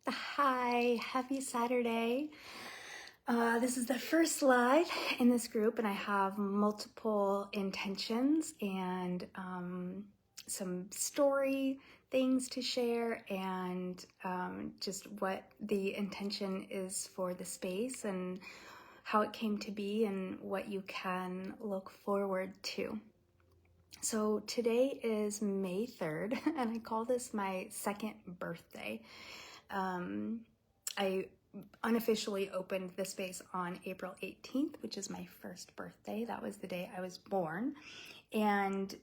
Hi, happy Saturday. This is the first live in this group, and I have multiple intentions and some story things to share, and just what the intention is for the space and how it came to be and what you can look forward to. So today is May 3rd, and I call this my second birthday. I unofficially opened the space on April 18th, which is my first birthday. That was the day I was born. And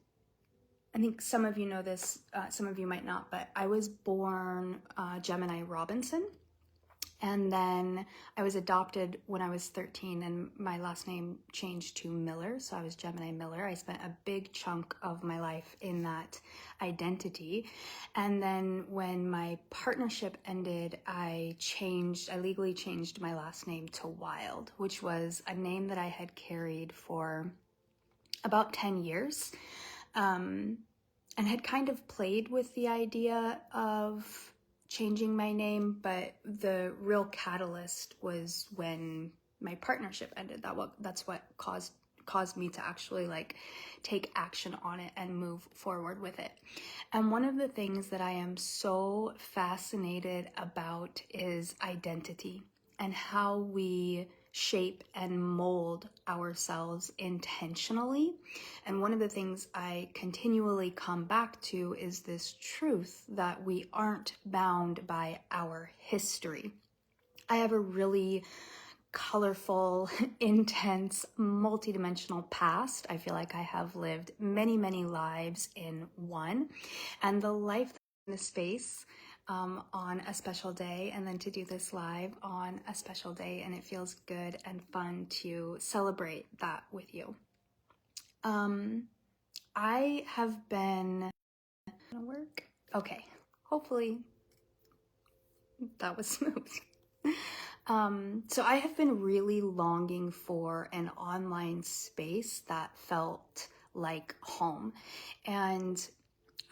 I think some of you know this, some of you might not, but I was born Gemini Robinson. And then I was adopted when I was 13, and my last name changed to Miller, so I was Gemini Miller. I spent a big chunk of my life in that identity. And then when my partnership ended, I legally changed my last name to Wild, which was a name that I had carried for about 10 years, and had kind of played with the idea of changing my name, but the real catalyst was when my partnership ended. That's what caused me to actually take action on it and move forward with it. And one of the things that I am so fascinated about is identity and how we shape and mold ourselves intentionally. And one of the things I continually come back to is this truth that we aren't bound by our history. I have a really colorful, intense, multidimensional past. I feel like I have lived many, many lives in one. And the life in the space on a special day, and then to do this live on a special day, and it feels good and fun to celebrate that with you. I have been gonna work. Okay, hopefully that was smooth. So I have been really longing for an online space that felt like home, and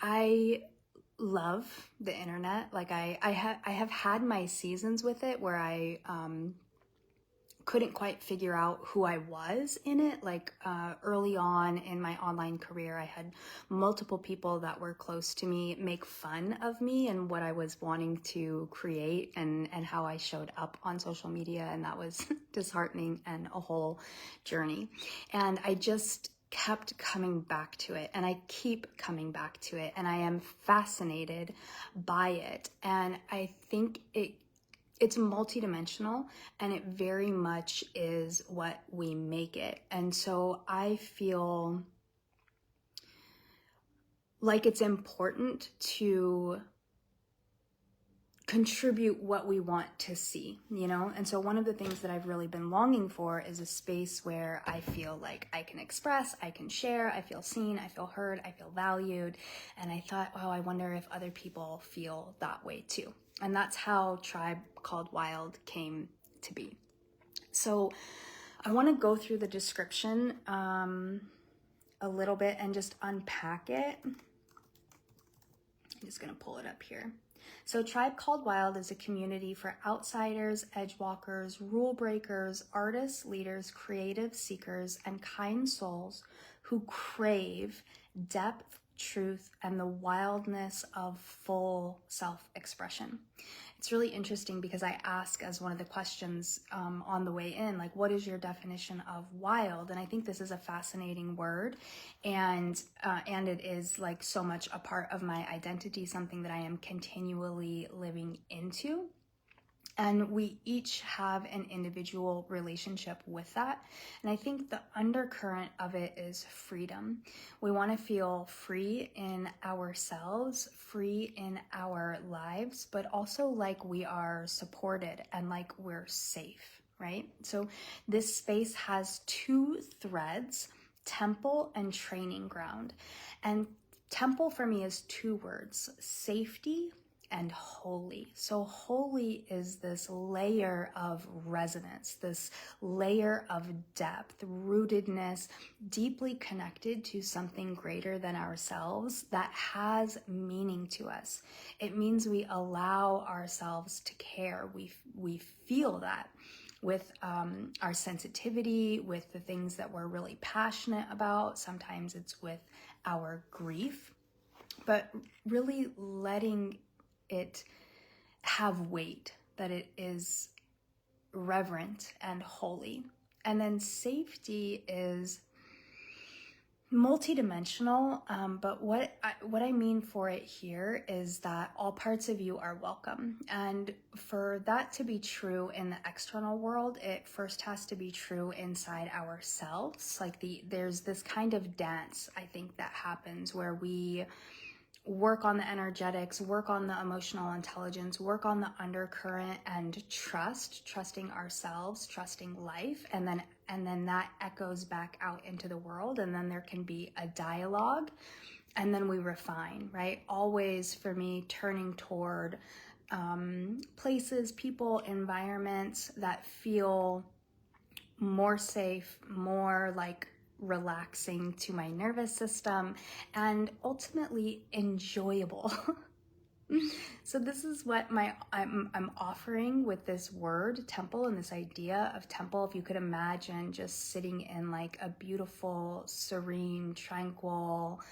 I love the internet. Like I have had my seasons with it where I couldn't quite figure out who I was in it. Early on in my online career, I had multiple people that were close to me make fun of me and what I was wanting to create and how I showed up on social media. And that was disheartening and a whole journey. And I just kept coming back to it, and I keep coming back to it, and I am fascinated by it. And I think it's multidimensional, and it very much is what we make it. And so I feel like it's important to contribute what we want to see, you know? And so one of the things that I've really been longing for is a space where I feel like I can express, I can share, I feel seen, I feel heard, I feel valued. And I thought, wow, I wonder if other people feel that way too. And that's how Tribe Called Wild came to be. So I want to go through the description a little bit and just unpack it. I'm just going to pull it up here. So Tribe Called Wild is a community for outsiders, edge walkers, rule breakers, artists, leaders, creative seekers, and kind souls who crave depth, truth, and the wildness of full self-expression. It's really interesting because I ask as one of the questions on the way in, like, what is your definition of wild? And I think this is a fascinating word, and it is like so much a part of my identity, something that I am continually living into. And we each have an individual relationship with that. And I think the undercurrent of it is freedom. We want to feel free in ourselves, free in our lives, but also like we are supported and like we're safe, right? So this space has two threads, temple and training ground. And temple for me is two words: safety and holy. So holy is this layer of resonance, this layer of depth, rootedness, deeply connected to something greater than ourselves that has meaning to us. It means we allow ourselves to care. We feel that with our sensitivity, with the things that we're really passionate about. Sometimes it's with our grief, but really letting it have weight, that it is reverent and holy. And then safety is multidimensional, but what I mean for it here is that all parts of you are welcome. And for that to be true in the external world, it first has to be true inside ourselves. Like there's this kind of dance, I think, that happens where we work on the energetics, work on the emotional intelligence, work on the undercurrent, and trusting ourselves, trusting life, and then that echoes back out into the world, and then there can be a dialogue, and then we refine, right? Always for me, turning toward places, people, environments that feel more safe, more like relaxing to my nervous system, and ultimately enjoyable. So this is what I'm offering with this word temple, and this idea of temple. If you could imagine just sitting in like a beautiful, serene, tranquil,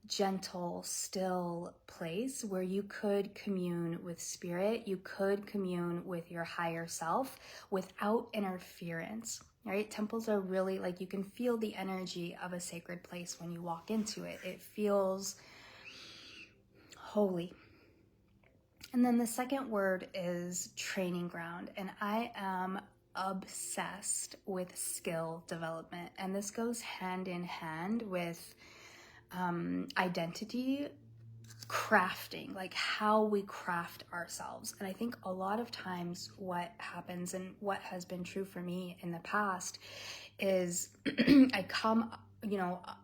gentle, still place where you could commune with spirit, you could commune with your higher self without interference. Right? Temples are really like, you can feel the energy of a sacred place when you walk into it. It feels holy. And then the second word is training ground. And I am obsessed with skill development. And this goes hand in hand with identity crafting, like how we craft ourselves. And I think a lot of times what happens, and what has been true for me in the past, is I come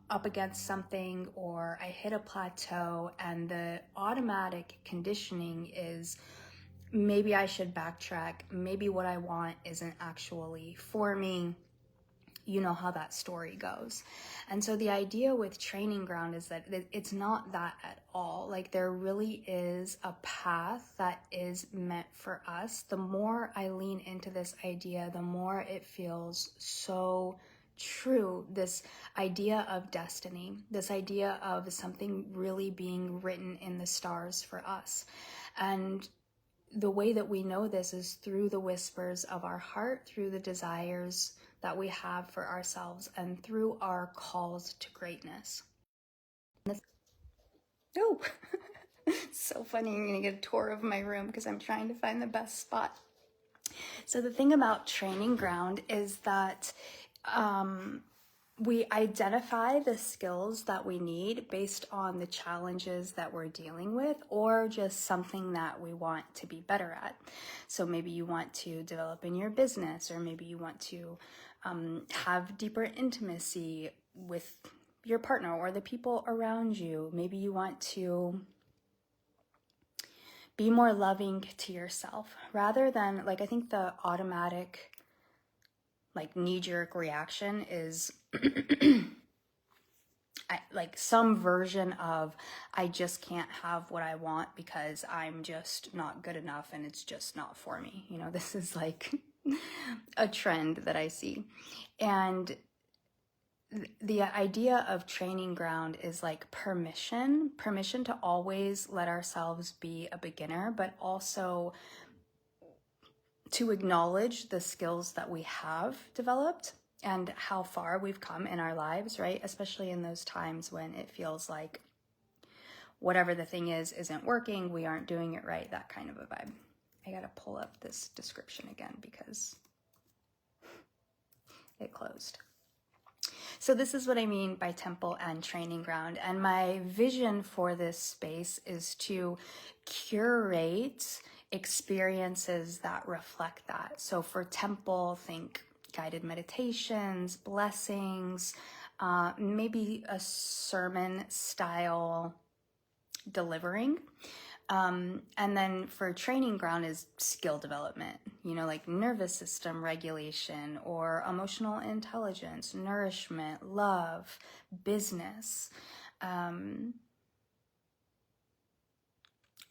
up against something, or I hit a plateau, and the automatic conditioning is maybe I should backtrack, maybe what I want isn't actually for me. You know how that story goes. And so the idea with training ground is that it's not that at all. Like, there really is a path that is meant for us. The more I lean into this idea, the more it feels so true. This idea of destiny, this idea of something really being written in the stars for us. And the way that we know this is through the whispers of our heart, through the desires that we have for ourselves, and through our calls to greatness. Oh, so funny. You're going to get a tour of my room because I'm trying to find the best spot. So the thing about training ground is that we identify the skills that we need based on the challenges that we're dealing with, or just something that we want to be better at. So maybe you want to develop in your business, or maybe you want to have deeper intimacy with your partner or the people around you. Maybe you want to be more loving to yourself, rather than, like, I think the automatic, like, knee-jerk reaction is like some version of, I just can't have what I want because I'm just not good enough and it's just not for me. You know, this is like a trend that I see. And the idea of training ground is like permission to always let ourselves be a beginner, but also to acknowledge the skills that we have developed and how far we've come in our lives, right? Especially in those times when it feels like whatever the thing is isn't working, we aren't doing it right, that kind of a vibe. I gotta pull up this description again because it closed. So this is what I mean by temple and training ground. And my vision for this space is to curate experiences that reflect that. So for temple, think guided meditations, blessings, maybe a sermon style delivering. And then for training ground is skill development, like nervous system regulation or emotional intelligence, nourishment, love, business. I'm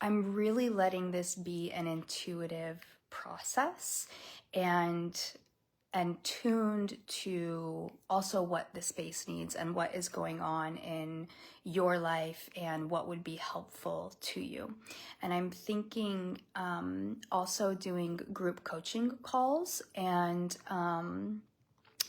really letting this be an intuitive process and tuned to also what the space needs and what is going on in your life and what would be helpful to you. And I'm thinking also doing group coaching calls and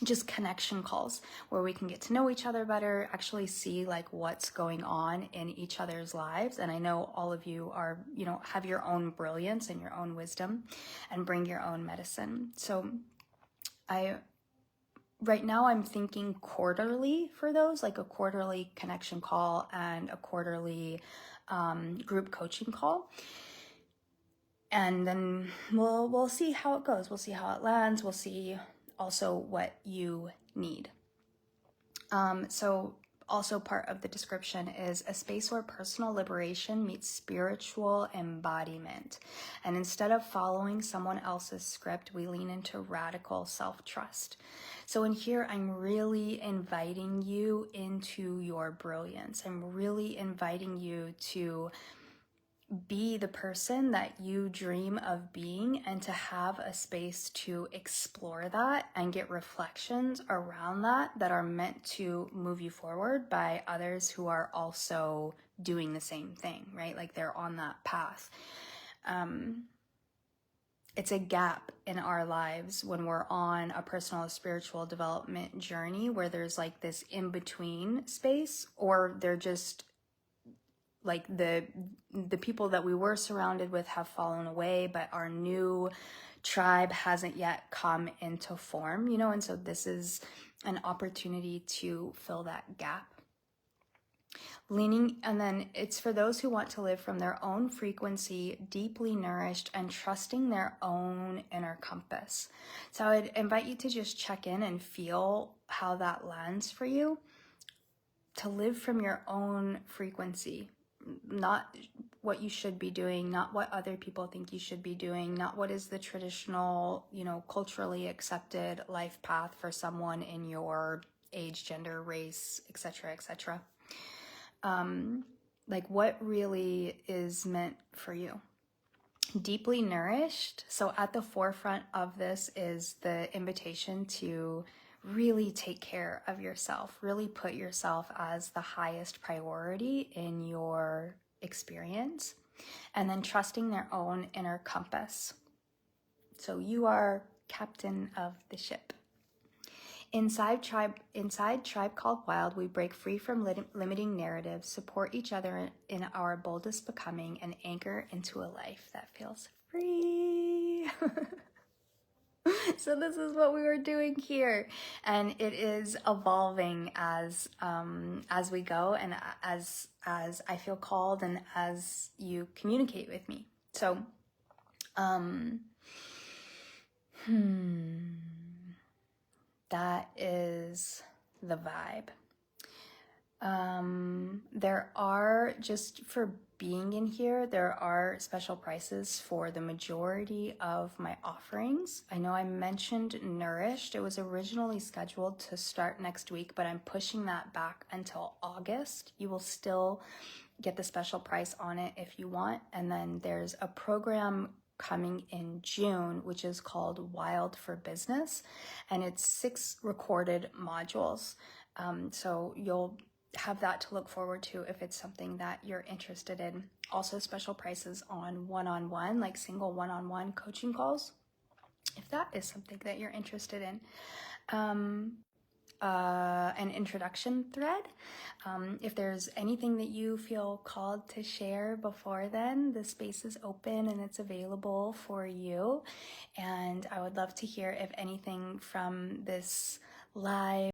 just connection calls where we can get to know each other better, actually see like what's going on in each other's lives. And I know all of you are, have your own brilliance and your own wisdom and bring your own medicine. So right now I'm thinking quarterly for those, like a quarterly connection call and a quarterly group coaching call. And then we'll see how it goes. We'll see how it lands. We'll see also what you need. So also part of the description is a space where personal liberation meets spiritual embodiment. And instead of following someone else's script, we lean into radical self-trust. So in here, I'm really inviting you into your brilliance. I'm really inviting you to be the person that you dream of being and to have a space to explore that and get reflections around that are meant to move you forward by others who are also doing the same thing, right? Like they're on that path. It's a gap in our lives when we're on a personal or spiritual development journey where there's like this in-between space, or they're just like the people that we were surrounded with have fallen away, but our new tribe hasn't yet come into form, and so this is an opportunity to fill that gap. And then it's for those who want to live from their own frequency, deeply nourished and trusting their own inner compass. So I'd invite you to just check in and feel how that lands for you, to live from your own frequency. Not what you should be doing, not what other people think you should be doing, not what is the traditional, culturally accepted life path for someone in your age, gender, race, etc., etc. Like what really is meant for you. Deeply nourished. So at the forefront of this is the invitation to really take care of yourself, really put yourself as the highest priority in your experience, and then trusting their own inner compass. So you are captain of the ship. Inside Tribe Called Wild, we break free from limiting narratives, support each other in our boldest becoming, and anchor into a life that feels free. So this is what we were doing here, and it is evolving as we go, and as I feel called, and as you communicate with me. So, that is the vibe. There are, just for being in here, there are special prices for the majority of my offerings. I know I mentioned Nourished. It was originally scheduled to start next week, but I'm pushing that back until August. You will still get the special price on it if you want. And then there's a program coming in June, which is called Wild for Business, and it's 6 recorded modules. So you'll have that to look forward to if it's something that you're interested in. Also special prices on one-on-one, like single one-on-one coaching calls, if that is something that you're interested in. An introduction thread. If there's anything that you feel called to share before then, the space is open and it's available for you. And I would love to hear if anything from this live